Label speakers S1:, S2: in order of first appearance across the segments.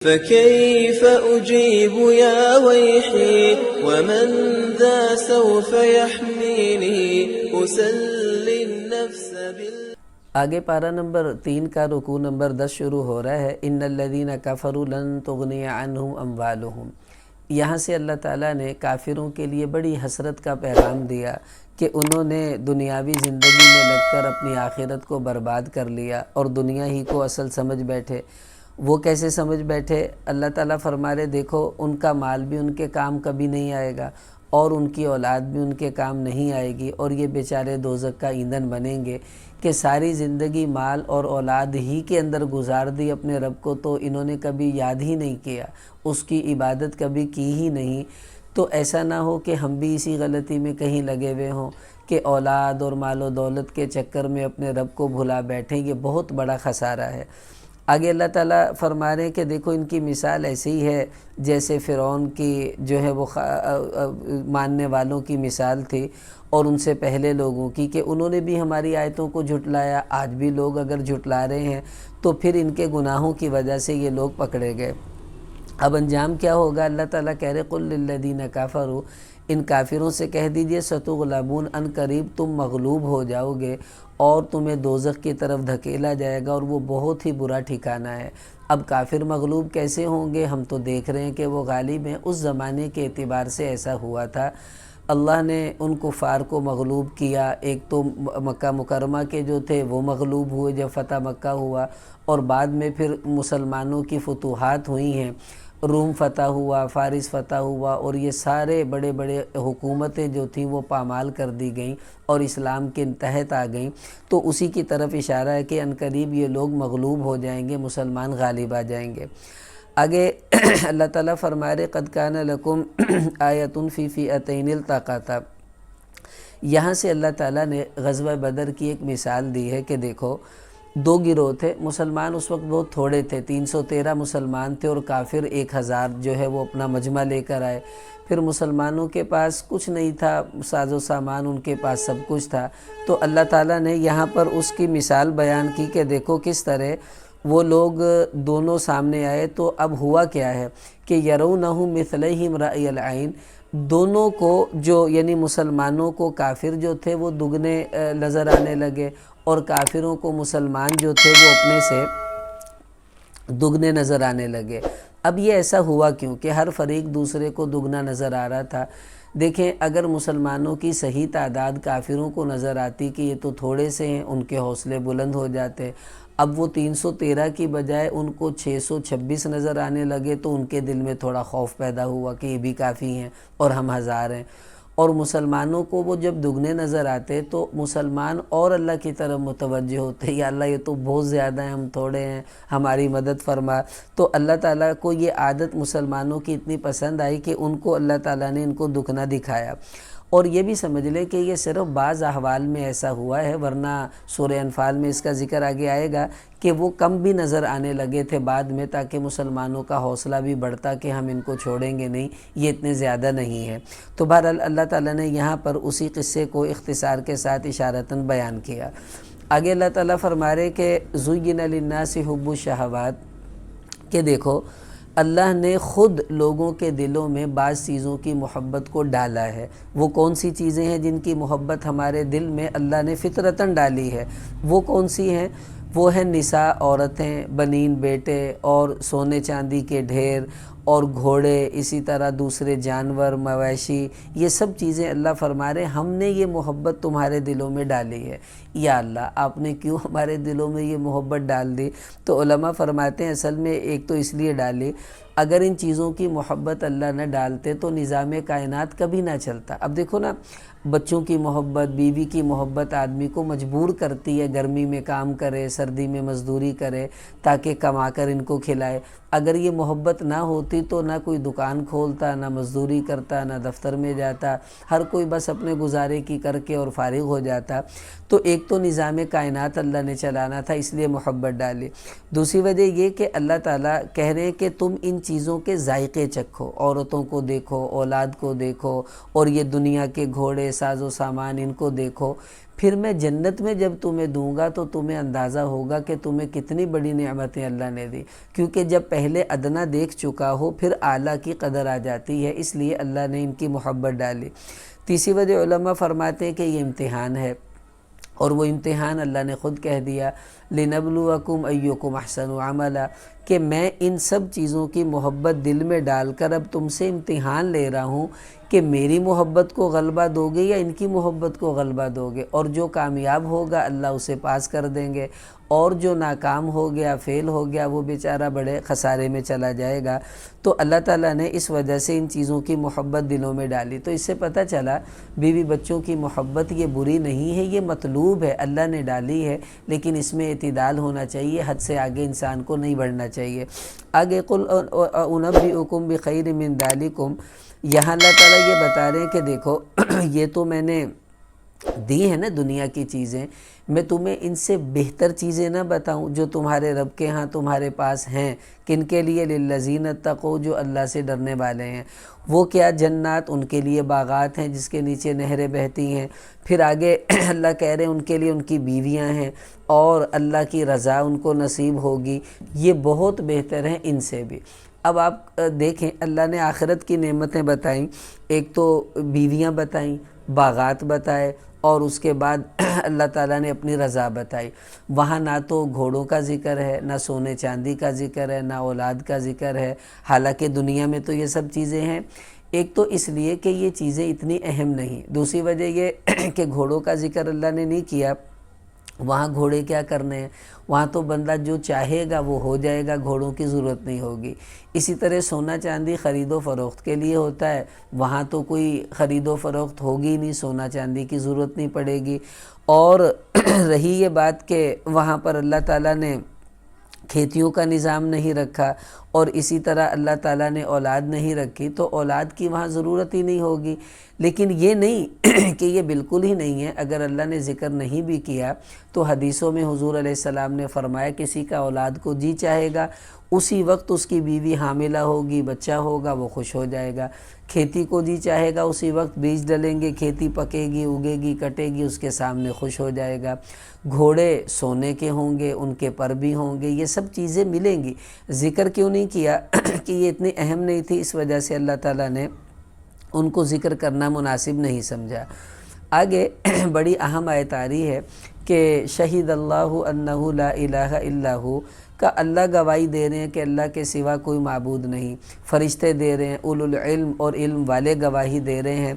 S1: فكيف أجيب يا ويحي ومن ذا سوف يحميني أسلي النفس
S2: آگے پارہ نمبر 3 کا رکوع نمبر 10 شروع ہو رہا ہے۔ ان الذین کفروا لن تغنی عنہم اموالہم۔ یہاں سے اللہ تعالیٰ نے کافروں کے لیے بڑی حسرت کا پیغام دیا کہ انہوں نے دنیاوی زندگی میں لگ کر اپنی آخرت کو برباد کر لیا اور دنیا ہی کو اصل سمجھ بیٹھے۔ وہ کیسے سمجھ بیٹھے؟ اللہ تعالیٰ فرما رہے دیکھو ان کا مال بھی ان کے کام کبھی نہیں آئے گا اور ان کی اولاد بھی ان کے کام نہیں آئے گی، اور یہ بیچارے دوزخ کا ایندھن بنیں گے کہ ساری زندگی مال اور اولاد ہی کے اندر گزار دی، اپنے رب کو تو انہوں نے کبھی یاد ہی نہیں کیا، اس کی عبادت کبھی کی ہی نہیں۔ تو ایسا نہ ہو کہ ہم بھی اسی غلطی میں کہیں لگے ہوئے ہوں کہ اولاد اور مال و دولت کے چکر میں اپنے رب کو بھلا بیٹھیں، یہ بہت بڑا خسارہ ہے۔ آگے اللہ تعالیٰ فرما رہے ہیں کہ دیکھو ان کی مثال ایسی ہی ہے جیسے فرعون کی جو ہے وہ ماننے والوں کی مثال تھی اور ان سے پہلے لوگوں کی، کہ انہوں نے بھی ہماری آیتوں کو جھٹلایا۔ آج بھی لوگ اگر جھٹلا رہے ہیں تو پھر ان کے گناہوں کی وجہ سے یہ لوگ پکڑے گئے۔ اب انجام کیا ہوگا؟ اللہ تعالیٰ کہہ رہے قل للذین کفروا، ان کافروں سے کہہ دیجئے ستغلبون، ان قریب تم مغلوب ہو جاؤ گے اور تمہیں دوزخ کی طرف دھکیلا جائے گا، اور وہ بہت ہی برا ٹھکانہ ہے۔ اب کافر مغلوب کیسے ہوں گے؟ ہم تو دیکھ رہے ہیں کہ وہ غالب ہیں۔ اس زمانے کے اعتبار سے ایسا ہوا تھا، اللہ نے ان کفار کو مغلوب کیا۔ ایک تو مکہ مکرمہ کے جو تھے وہ مغلوب ہوئے جب فتح مکہ ہوا، اور بعد میں پھر مسلمانوں کی فتوحات ہوئی ہیں، روم فتح ہوا، فارس فتح ہوا، اور یہ سارے بڑے بڑے حکومتیں جو تھیں وہ پامال کر دی گئیں اور اسلام کے تحت آ گئیں۔ تو اسی کی طرف اشارہ ہے کہ عنقریب یہ لوگ مغلوب ہو جائیں گے، مسلمان غالب آ جائیں گے۔ آگے اللہ تعالیٰ فرما رہے قد کان لکم آیۃ فی فئتین التقطا۔ یہاں سے اللہ تعالیٰ نے غزوہ بدر کی ایک مثال دی ہے کہ دیکھو دو گروہ تھے، مسلمان اس وقت بہت تھوڑے تھے، 313 مسلمان تھے اور کافر 1000 جو ہے وہ اپنا مجمع لے کر آئے۔ پھر مسلمانوں کے پاس کچھ نہیں تھا، ساز و سامان ان کے پاس سب کچھ تھا۔ تو اللہ تعالیٰ نے یہاں پر اس کی مثال بیان کی کہ دیکھو کس طرح وہ لوگ دونوں سامنے آئے۔ تو اب ہوا کیا ہے کہ یرونہ مثلیہم رأی العین، دونوں کو جو یعنی مسلمانوں کو کافر جو تھے وہ دگنے نظر آنے لگے، اور کافروں کو مسلمان جو تھے وہ اپنے سے دگنے نظر آنے لگے۔ اب یہ ایسا ہوا کیوں کہ ہر فریق دوسرے کو دگنا نظر آ رہا تھا؟ دیکھیں اگر مسلمانوں کی صحیح تعداد کافروں کو نظر آتی کہ یہ تو تھوڑے سے ہیں، ان کے حوصلے بلند ہو جاتے۔ اب وہ 313 کی بجائے ان کو 626 نظر آنے لگے، تو ان کے دل میں تھوڑا خوف پیدا ہوا کہ یہ بھی کافی ہیں اور ہم 1000 ہیں۔ اور مسلمانوں کو وہ جب دگنے نظر آتے تو مسلمان اور اللہ کی طرف متوجہ ہوتے، یا اللہ یہ تو بہت زیادہ ہیں، ہم تھوڑے ہیں، ہماری مدد فرما۔ تو اللہ تعالیٰ کو یہ عادت مسلمانوں کی اتنی پسند آئی کہ ان کو اللہ تعالیٰ نے ان کو دکھنا دکھایا۔ اور یہ بھی سمجھ لیں کہ یہ صرف بعض احوال میں ایسا ہوا ہے، ورنہ سورہ انفال میں اس کا ذکر آگے آئے گا کہ وہ کم بھی نظر آنے لگے تھے بعد میں، تاکہ مسلمانوں کا حوصلہ بھی بڑھتا کہ ہم ان کو چھوڑیں گے نہیں، یہ اتنے زیادہ نہیں ہے۔ تو بہرحال اللہ تعالیٰ نے یہاں پر اسی قصے کو اختصار کے ساتھ اشارتاً بیان کیا۔ آگے اللہ تعالیٰ فرما رہے کہ زُیِّنَ لِلنَّاسِ حُبُّ الشَّہَوَاتِ، کہ دیکھو اللہ نے خود لوگوں کے دلوں میں بعض چیزوں کی محبت کو ڈالا ہے۔ وہ کون سی چیزیں ہیں جن کی محبت ہمارے دل میں اللہ نے فطرتاً ڈالی ہے؟ وہ کون سی ہیں؟ وہ ہیں نساء، عورتیں، بنین بیٹے، اور سونے چاندی کے ڈھیر، اور گھوڑے، اسی طرح دوسرے جانور، مویشی، یہ سب چیزیں اللہ فرما رہے ہم نے یہ محبت تمہارے دلوں میں ڈالی ہے۔ یا اللہ آپ نے کیوں ہمارے دلوں میں یہ محبت ڈال دی؟ تو علماء فرماتے ہیں اصل میں ایک تو اس لیے ڈالی، اگر ان چیزوں کی محبت اللہ نہ ڈالتے تو نظام کائنات کبھی نہ چلتا۔ اب دیکھو نا، بچوں کی محبت، بیوی کی محبت آدمی کو مجبور کرتی ہے گرمی میں کام کرے، سردی میں مزدوری کرے، تاکہ کما کر ان کو کھلائے۔ اگر یہ محبت نہ ہوتی تو نہ کوئی دکان کھولتا، نہ مزدوری کرتا، نہ دفتر میں جاتا، ہر کوئی بس اپنے گزارے کی کر کے اور فارغ ہو جاتا۔ تو ایک تو نظام کائنات اللہ نے چلانا تھا، اس لیے محبت ڈالی۔ دوسری وجہ یہ کہ اللہ تعالیٰ کہہ رہے ہیں کہ تم ان چیزوں کے ذائقے چکھو، عورتوں کو دیکھو، اولاد کو دیکھو، اور یہ دنیا کے گھوڑے، ساز و سامان، ان کو دیکھو، پھر میں جنت میں جب تمہیں دوں گا تو تمہیں اندازہ ہوگا کہ تمہیں کتنی بڑی نعمتیں اللہ نے دی، کیونکہ جب پہلے ادنا دیکھ چکا ہو پھر اعلیٰ کی قدر آ جاتی ہے، اس لیے اللہ نے ان کی محبت ڈالی۔ تیسری وجہ علماء فرماتے ہیں کہ یہ امتحان ہے، اور وہ امتحان اللہ نے خود کہہ دیا لِنَبْلُوَكُمْ أَيُّكُمْ أَحْسَنُ عَمَلًا، کہ میں ان سب چیزوں کی محبت دل میں ڈال کر اب تم سے امتحان لے رہا ہوں کہ میری محبت کو غلبہ دو گے یا ان کی محبت کو غلبہ دو گے، اور جو کامیاب ہوگا اللہ اسے پاس کر دیں گے، اور جو ناکام ہو گیا فیل ہو گیا وہ بیچارہ بڑے خسارے میں چلا جائے گا۔ تو اللہ تعالیٰ نے اس وجہ سے ان چیزوں کی محبت دلوں میں ڈالی۔ تو اس سے پتہ چلا بیوی بچوں کی محبت یہ بری نہیں ہے، یہ مطلوب ہے، اللہ نے ڈالی ہے، لیکن اس میں اعتدال ہونا چاہیے، حد سے آگے انسان کو نہیں بڑھنا چاہیے۔ آگے قُلْ أُنَبِّئُكُمْ بِخَيْرٍ مِّن ذَلِكُمْ، یہاں اللہ تعالیٰ یہ بتا رہے ہیں کہ دیکھو یہ تو میں نے دی ہیں نا دنیا کی چیزیں، میں تمہیں ان سے بہتر چیزیں نہ بتاؤں جو تمہارے رب کے ہاں تمہارے پاس ہیں؟ کن کے لیے؟ للذین اتقوا، جو اللہ سے ڈرنے والے ہیں۔ وہ کیا؟ جنات، ان کے لیے باغات ہیں جس کے نیچے نہریں بہتی ہیں۔ پھر آگے اللہ کہہ رہے ہیں ان کے لیے ان کی بیویاں ہیں، اور اللہ کی رضا ان کو نصیب ہوگی، یہ بہت بہتر ہیں ان سے بھی۔ اب آپ دیکھیں اللہ نے آخرت کی نعمتیں بتائیں، ایک تو بیویاں بتائیں، باغات بتائے، اور اس کے بعد اللہ تعالیٰ نے اپنی رضا بتائی۔ وہاں نہ تو گھوڑوں کا ذکر ہے، نہ سونے چاندی کا ذکر ہے، نہ اولاد کا ذکر ہے، حالانکہ دنیا میں تو یہ سب چیزیں ہیں۔ ایک تو اس لیے کہ یہ چیزیں اتنی اہم نہیں، دوسری وجہ یہ کہ گھوڑوں کا ذکر اللہ نے نہیں کیا، وہاں گھوڑے کیا کرنے ہیں، وہاں تو بندہ جو چاہے گا وہ ہو جائے گا، گھوڑوں کی ضرورت نہیں ہوگی۔ اسی طرح سونا چاندی خرید و فروخت کے لیے ہوتا ہے، وہاں تو کوئی خرید و فروخت ہوگی نہیں، سونا چاندی کی ضرورت نہیں پڑے گی۔ اور رہی یہ بات کہ وہاں پر اللہ تعالیٰ نے کھیتیوں کا نظام نہیں رکھا، اور اسی طرح اللہ تعالیٰ نے اولاد نہیں رکھی، تو اولاد کی وہاں ضرورت ہی نہیں ہوگی۔ لیکن یہ نہیں کہ یہ بالکل ہی نہیں ہے، اگر اللہ نے ذکر نہیں بھی کیا تو حدیثوں میں حضور علیہ السلام نے فرمایا کسی کا اولاد کو جی چاہے گا، اسی وقت اس کی بیوی حاملہ ہوگی، بچہ ہوگا، وہ خوش ہو جائے گا۔ کھیتی کو جی چاہے گا، اسی وقت بیج ڈلیں گے، کھیتی پکے گی، اگے گی، کٹے گی، اس کے سامنے خوش ہو جائے گا۔ گھوڑے سونے کے ہوں گے، ان کے پر بھی ہوں گے، یہ سب چیزیں ملیں گی۔ ذکر کیوں نہیں کیا کہ یہ اتنی اہم نہیں تھی، اس وجہ سے اللہ تعالیٰ نے ان کو ذکر کرنا مناسب نہیں سمجھا۔ آگے بڑی اہم آیت آ رہی ہے کہ شہید اللہ انہ لا الہ الا ہو، کا اللہ گواہی دے رہے ہیں کہ اللہ کے سوا کوئی معبود نہیں، فرشتے دے رہے ہیں، اولو العلم اور علم والے گواہی دے رہے ہیں۔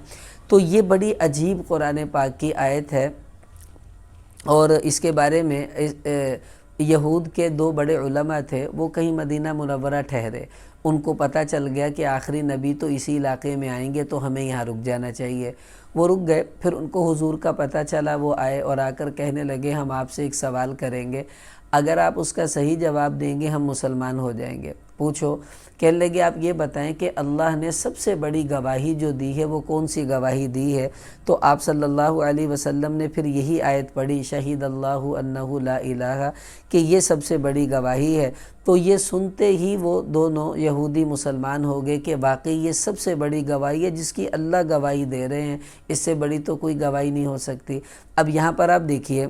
S2: تو یہ بڑی عجیب قرآن پاک کی آیت ہے، اور اس کے بارے میں یہود کے دو بڑے علماء تھے، وہ کہیں مدینہ منورہ ٹھہرے، ان کو پتہ چل گیا کہ آخری نبی تو اسی علاقے میں آئیں گے تو ہمیں یہاں رک جانا چاہیے۔ وہ رک گئے، پھر ان کو حضور کا پتہ چلا، وہ آئے اور آ کر کہنے لگے ہم آپ سے ایک سوال کریں گے، اگر آپ اس کا صحیح جواب دیں گے ہم مسلمان ہو جائیں گے۔ پوچھو۔ کہنے لگے آپ یہ بتائیں کہ اللہ نے سب سے بڑی گواہی جو دی ہے وہ کون سی گواہی دی ہے؟ تو آپ صلی اللہ علیہ وسلم نے پھر یہی آیت پڑھی شہید اللہ انہ لا الہ، کہ یہ سب سے بڑی گواہی ہے۔ تو یہ سنتے ہی وہ دونوں یہودی مسلمان ہو گئے کہ واقعی یہ سب سے بڑی گواہی ہے جس کی اللہ گواہی دے رہے ہیں، اس سے بڑی تو کوئی گواہی نہیں ہو سکتی۔ اب یہاں پر آپ دیکھیے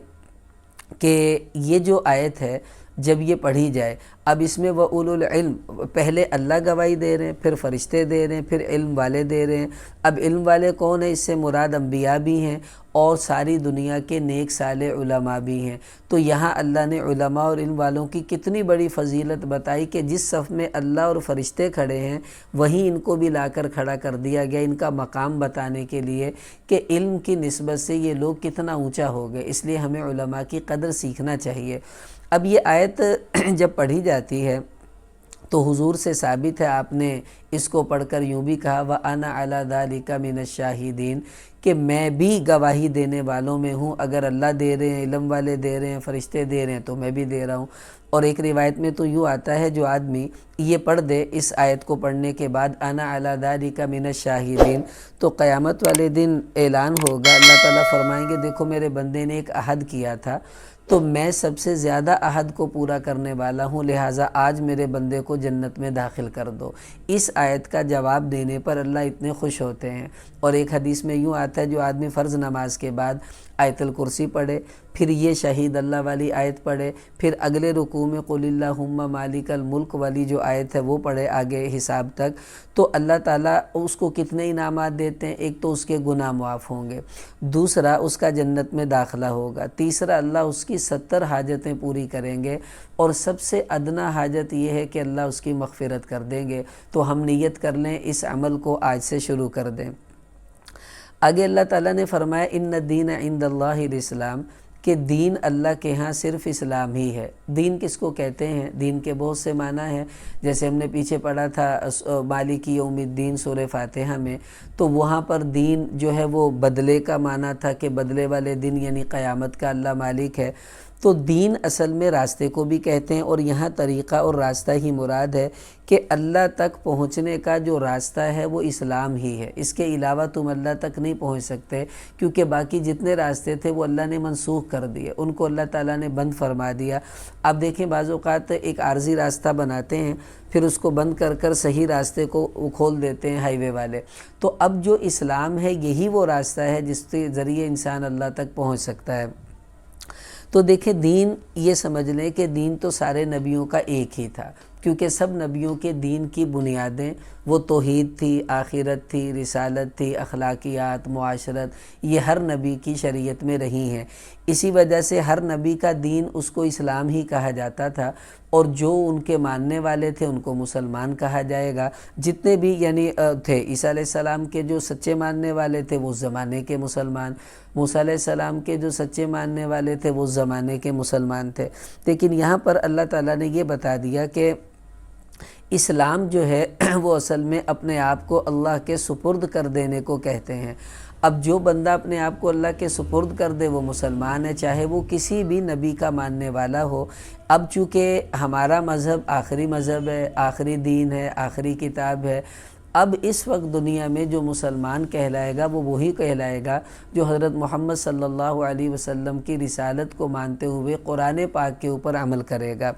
S2: کہ یہ جو آیت ہے جب یہ پڑھی جائے، اب اس میں وَأُولُو الْعِلْمِ، پہلے اللہ گواہی دے رہے ہیں، پھر فرشتے دے رہے ہیں، پھر علم والے دے رہے ہیں۔ اب علم والے کون ہیں؟ اس سے مراد انبیاء بھی ہیں اور ساری دنیا کے نیک صالح علماء بھی ہیں۔ تو یہاں اللہ نے علماء اور علم والوں کی کتنی بڑی فضیلت بتائی کہ جس صف میں اللہ اور فرشتے کھڑے ہیں وہیں ان کو بھی لا کر کھڑا کر دیا گیا، ان کا مقام بتانے کے لیے کہ علم کی نسبت سے یہ لوگ کتنا اونچا ہو گئے۔ اس لیے ہمیں علماء کی قدر سیکھنا چاہیے۔ اب یہ آیت جب پڑھی جاتی ہے تو حضور سے ثابت ہے، آپ نے اس کو پڑھ کر یوں بھی کہا وَأَنَا عَلَى ذَلِكَ مِنَ الشَّاهِدِينَ، کہ میں بھی گواہی دینے والوں میں ہوں، اگر اللہ دے رہے ہیں، علم والے دے رہے ہیں، فرشتے دے رہے ہیں تو میں بھی دے رہا ہوں۔ اور ایک روایت میں تو یوں آتا ہے جو آدمی یہ پڑھ دے اس آیت کو پڑھنے کے بعد انا علی ذالک من الشاہدین، تو قیامت والے دن اعلان ہوگا، اللہ تعالیٰ فرمائیں گے دیکھو میرے بندے نے ایک عہد کیا تھا تو میں سب سے زیادہ عہد کو پورا کرنے والا ہوں، لہٰذا آج میرے بندے کو جنت میں داخل کر دو۔ اس آیت کا جواب دینے پر اللہ اتنے خوش ہوتے ہیں۔ اور ایک حدیث میں یوں آتا ہے جو آدمی فرض نماز کے بعد آیت الکرسی پڑھے، پھر یہ شہید اللہ والی آیت پڑھے، پھر اگلے رکوع میں قل اللہم مالک الملک والی جو آیت ہے وہ پڑھے آگے حساب تک، تو اللہ تعالیٰ اس کو کتنے انعامات دیتے ہیں۔ ایک تو اس کے گناہ معاف ہوں گے، دوسرا اس کا جنت میں داخلہ ہوگا، تیسرا اللہ اس کی 70 حاجتیں پوری کریں گے، اور سب سے ادنا حاجت یہ ہے کہ اللہ اس کی مغفرت کر دیں گے۔ تو ہم نیت کر لیں، اس عمل کو آج سے شروع کر دیں۔ آگے اللہ تعالیٰ نے فرمایا ان الدین عند اللہ الاسلام، کہ دین اللہ کے ہاں صرف اسلام ہی ہے۔ دین کس کو کہتے ہیں؟ دین کے بہت سے معنی ہیں، جیسے ہم نے پیچھے پڑھا تھا مالک یوم الدین سورہ فاتحہ میں، تو وہاں پر دین جو ہے وہ بدلے کا معنی تھا، کہ بدلے والے دن یعنی قیامت کا اللہ مالک ہے۔ تو دین اصل میں راستے کو بھی کہتے ہیں، اور یہاں طریقہ اور راستہ ہی مراد ہے کہ اللہ تک پہنچنے کا جو راستہ ہے وہ اسلام ہی ہے۔ اس کے علاوہ تم اللہ تک نہیں پہنچ سکتے، کیونکہ باقی جتنے راستے تھے وہ اللہ نے منسوخ کر دیے، ان کو اللہ تعالیٰ نے بند فرما دیا۔ اب دیکھیں بعض اوقات ایک عارضی راستہ بناتے ہیں، پھر اس کو بند کر کر صحیح راستے کو کھول دیتے ہیں ہائی وے والے۔ تو اب جو اسلام ہے یہی وہ راستہ ہے جس کے ذریعے انسان اللہ تک پہنچ سکتا ہے۔ تو دیکھیں دین، یہ سمجھ لیں کہ دین تو سارے نبیوں کا ایک ہی تھا، کیونکہ سب نبیوں کے دین کی بنیادیں وہ توحید تھی، آخرت تھی، رسالت تھی، اخلاقیات، معاشرت، یہ ہر نبی کی شریعت میں رہی ہیں۔ اسی وجہ سے ہر نبی کا دین اس کو اسلام ہی کہا جاتا تھا، اور جو ان کے ماننے والے تھے ان کو مسلمان کہا جائے گا۔ جتنے بھی یعنی تھے عیسیٰ علیہ السلام کے جو سچے ماننے والے تھے وہ اس زمانے کے مسلمان، موسیٰ علیہ السلام کے جو سچے ماننے والے تھے وہ اس زمانے کے مسلمان تھے۔ لیکن یہاں پر اللہ تعالیٰ نے یہ بتا دیا کہ اسلام جو ہے وہ اصل میں اپنے آپ کو اللہ کے سپرد کر دینے کو کہتے ہیں۔ اب جو بندہ اپنے آپ کو اللہ کے سپرد کر دے وہ مسلمان ہے، چاہے وہ کسی بھی نبی کا ماننے والا ہو۔ اب چونکہ ہمارا مذہب آخری مذہب ہے، آخری دین ہے، آخری کتاب ہے، اب اس وقت دنیا میں جو مسلمان کہلائے گا وہ وہی کہلائے گا جو حضرت محمد صلی اللہ علیہ وسلم کی رسالت کو مانتے ہوئے قرآن پاک کے اوپر عمل کرے گا۔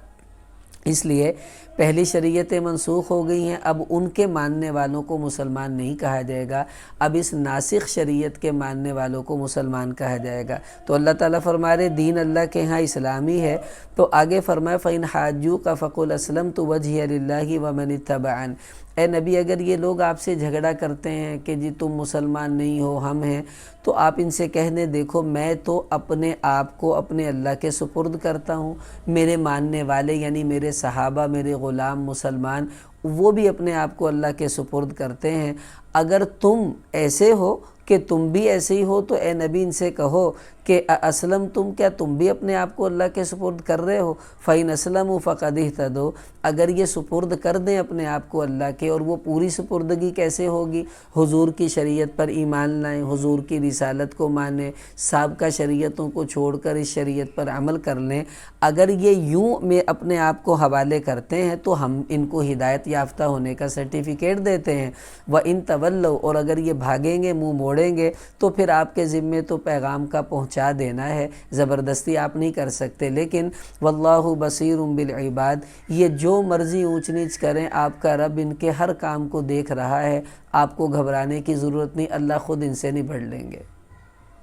S2: اس لیے پہلی شریعتیں منسوخ ہو گئی ہیں، اب ان کے ماننے والوں کو مسلمان نہیں کہا جائے گا، اب اس ناسخ شریعت کے ماننے والوں کو مسلمان کہا جائے گا۔ تو اللہ تعالیٰ فرما رہے دین اللہ کے ہاں اسلامی ہے۔ تو آگے فرمایا فَإِنْ حَاجُّوكَ فَقُلْ أَسْلَمْتُ وَجْهِيَ لِلَّهِ وَمَنِ اتَّبَعَنِ۔ اے نبی اگر یہ لوگ آپ سے جھگڑا کرتے ہیں کہ جی تم مسلمان نہیں ہو ہم ہیں، تو آپ ان سے کہنے دیکھو میں تو اپنے آپ کو اپنے اللہ کے سپرد کرتا ہوں، میرے ماننے والے یعنی میرے صحابہ، میرے غلام مسلمان، وہ بھی اپنے آپ کو اللہ کے سپرد کرتے ہیں۔ اگر تم ایسے ہو کہ تم بھی ایسے ہی ہو تو اے نبی ان سے کہو کہ اسلم تم، کیا تم بھی اپنے آپ کو اللہ کے سپرد کر رہے ہو؟ فَإِنْ أَسْلَمُوا فَقَدِ اهْتَدَوْا۔ اگر یہ سپرد کر دیں اپنے آپ کو اللہ کے، اور وہ پوری سپردگی کیسے ہوگی؟ حضور کی شریعت پر ایمان لائیں، حضور کی رسالت کو مانیں، سابقہ شریعتوں کو چھوڑ کر اس شریعت پر عمل کر لیں۔ اگر یہ یوں میں اپنے آپ کو حوالے کرتے ہیں تو ہم ان کو ہدایت یافتہ ہونے کا سرٹیفکیٹ دیتے ہیں۔ وَإِنْ تَوَلَّوْا، اور اگر یہ بھاگیں گے، منہ موڑیں گے، تو پھر آپ کے ذمے تو پیغام کا پہنچا دینا ہے، زبردستی آپ نہیں کر سکتے۔ لیکن واللہ بصیر بالعباد، یہ جو مرضی اونچ نیچ کریں آپ کا رب ان کے ہر کام کو دیکھ رہا ہے، آپ کو گھبرانے کی ضرورت نہیں، اللہ خود ان سے نبڑ لیں گے۔